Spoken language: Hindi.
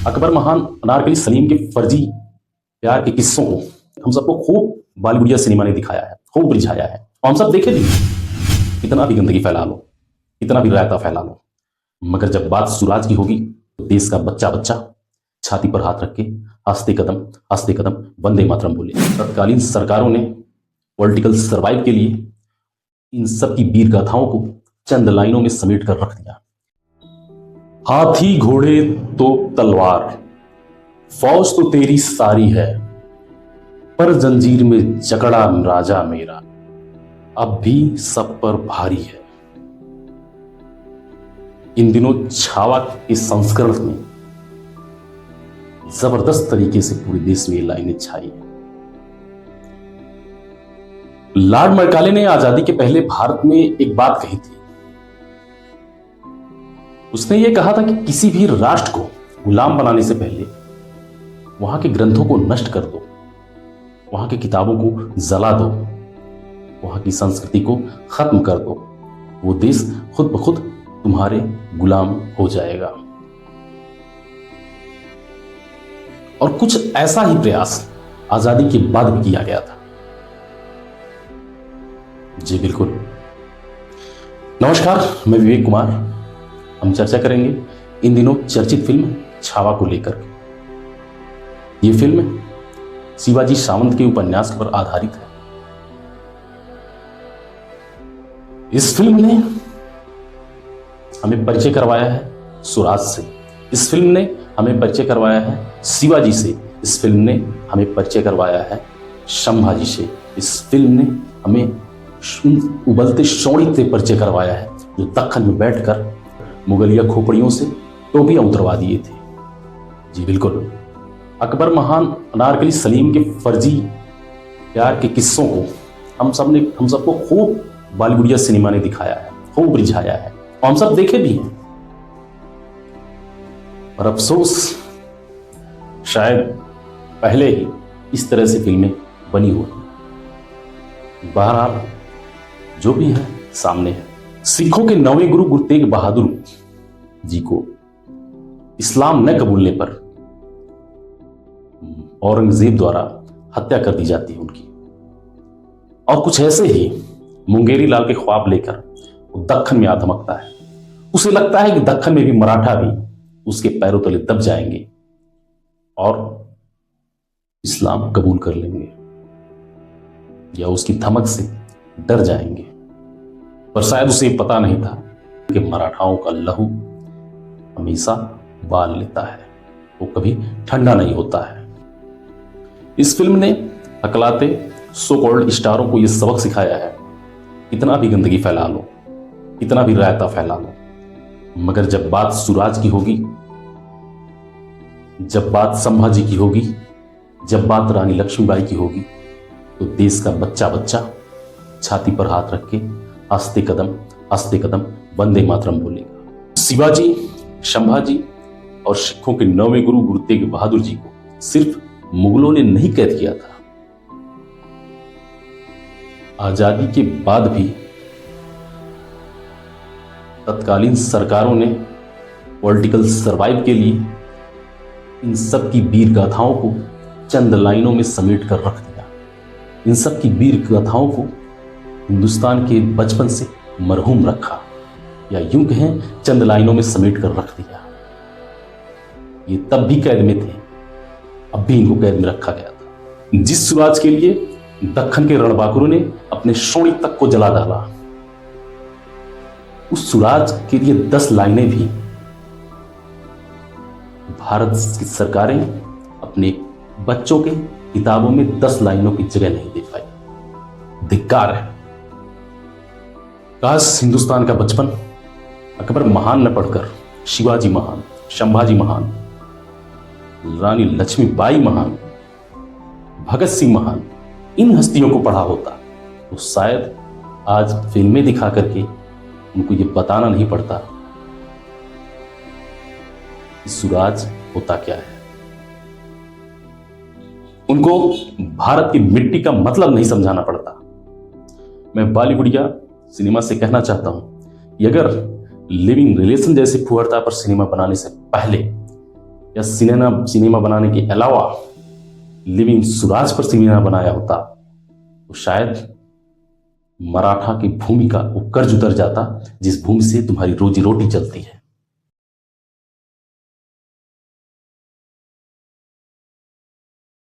अकबर महान अनारकली सलीम के फर्जी प्यार के किस्सों को हम सबको खूब बॉलीवुडिया सिनेमा ने दिखाया है, खूब रिझाया है और हम सब देखे भी। कितना भी गंदगी फैला लो, कितना भी रायता फैला लो, मगर जब बात सुराज की होगी तो देश का बच्चा बच्चा छाती पर हाथ रख के हंसते कदम वंदे मातरम बोले। तत्कालीन सरकारों ने पॉलिटिकल सर्वाइव के लिए इन सब की वीर गाथाओं को चंद लाइनों में समेट कर रख दिया। हाथी घोड़े तो तलवार, फौज तो तेरी सारी है, पर जंजीर में जकड़ा राजा मेरा अब भी सब पर भारी है। इन दिनों छावा के संस्करण में जबरदस्त तरीके से पूरे देश में ये लाइनें छाई है। लॉर्ड मैकाले ने आजादी के पहले भारत में एक बात कही थी। उसने ये कहा था कि किसी भी राष्ट्र को गुलाम बनाने से पहले वहां के ग्रंथों को नष्ट कर दो, वहां की किताबों को जला दो, वहां की संस्कृति को खत्म कर दो, वो देश खुद ब खुद तुम्हारे गुलाम हो जाएगा। और कुछ ऐसा ही प्रयास आजादी के बाद भी किया गया था। जी बिल्कुल। नमस्कार, मैं विवेक कुमार। हम चर्चा करेंगे इन दिनों चर्चित फिल्म छावा को लेकर। ये फिल्म शिवाजी सावंत के उपन्यास पर आधारित है। इस फिल्म ने हमें परिचय करवाया है सुराज से, इस फिल्म ने हमें परिचय करवाया है शिवाजी से, इस फिल्म ने हमें परिचय करवाया है संभाजी से, इस फिल्म ने हमें उबलते शौर्य से परिचय करवाया है जो दक्खन में बैठकर मुगलिया खोपड़ियों से टोपियां उतरवा दिए थे। जी बिल्कुल। अकबर महान अनारकली सलीम के फर्जी प्यार के किस्सों को हम सबको खूब बॉलीवुडिया सिनेमा ने दिखाया है, खूब रिझाया है और हम सब देखे भी हैं। और अफसोस शायद पहले ही इस तरह से फिल्में बनी हुई। बहरहाल जो भी है सामने है। सिखों के 9वें गुरु गुरु तेग बहादुर जी को इस्लाम न कबूलने पर औरंगजेब द्वारा हत्या कर दी जाती है उनकी। और कुछ ऐसे ही मुंगेरी लाल के ख्वाब लेकर वो दक्खन में आ धमकता है। उसे लगता है कि दक्खन में भी मराठा भी उसके पैरों तले दब जाएंगे और इस्लाम कबूल कर लेंगे या उसकी धमक से डर जाएंगे। पर शायद उसे पता नहीं था कि मराठाओं का लहू हमेशा बाल लेता है, वो कभी ठंडा नहीं होता है। इस फिल्म ने अकलाते सो कॉल्ड स्टारों को यह सबक सिखाया है, कितना भी गंदगी फैला लो, कितना भी रायता फैला लो, मगर जब बात सुराज की होगी, जब बात संभाजी की होगी, जब बात रानी लक्ष्मीबाई की होगी, तो देश का बच्चा बच्चा छाती पर हाथ रख के हंसते कदम वंदे मातरम बोलेगा। शिवाजी, संभाजी और सिखों के 9वें गुरु गुरु तेग बहादुर जी को सिर्फ मुगलों ने नहीं कैद किया था, आजादी के बाद भी तत्कालीन सरकारों ने पॉलिटिकल सर्वाइव के लिए इन सब की वीर गाथाओं को चंद लाइनों में समेट कर रख दिया। इन सब की वीर गाथाओं को हिंदुस्तान के बचपन से मरहूम रखा, या यूं कहें चंद लाइनों में समेट कर रख दिया। ये तब भी कैद में थे, अब भी इनको कैद में रखा गया था। जिस सुराज के लिए दक्खन के रणबांकुरों ने अपने शोणी तक को जला डाला, उस सुराज के लिए 10 लाइनें भी भारत की सरकारें अपने बच्चों के किताबों में 10 लाइनों की जगह नहीं दे पाई। धिक्कार है। काश हिंदुस्तान का बचपन अकबर महान न पढ़कर शिवाजी महान, संभाजी महान, रानी लक्ष्मीबाई महान, भगत सिंह महान, इन हस्तियों को पढ़ा होता तो शायद आज फिल्में दिखा करके उनको ये बताना नहीं पड़ता कि सुराज होता क्या है। उनको भारत की मिट्टी का मतलब नहीं समझाना पड़ता। मैं बॉलीवुडिया सिनेमा से कहना चाहता हूं कि अगर लिविंग रिलेशन जैसी फुहरता पर सिनेमा बनाने से पहले या सिनेमा बनाने के अलावा लिविंग स्वराज पर सिनेमा बनाया होता तो शायद मराठा की भूमि का वो कर्ज उतर जाता जिस भूमि से तुम्हारी रोजी रोटी चलती है।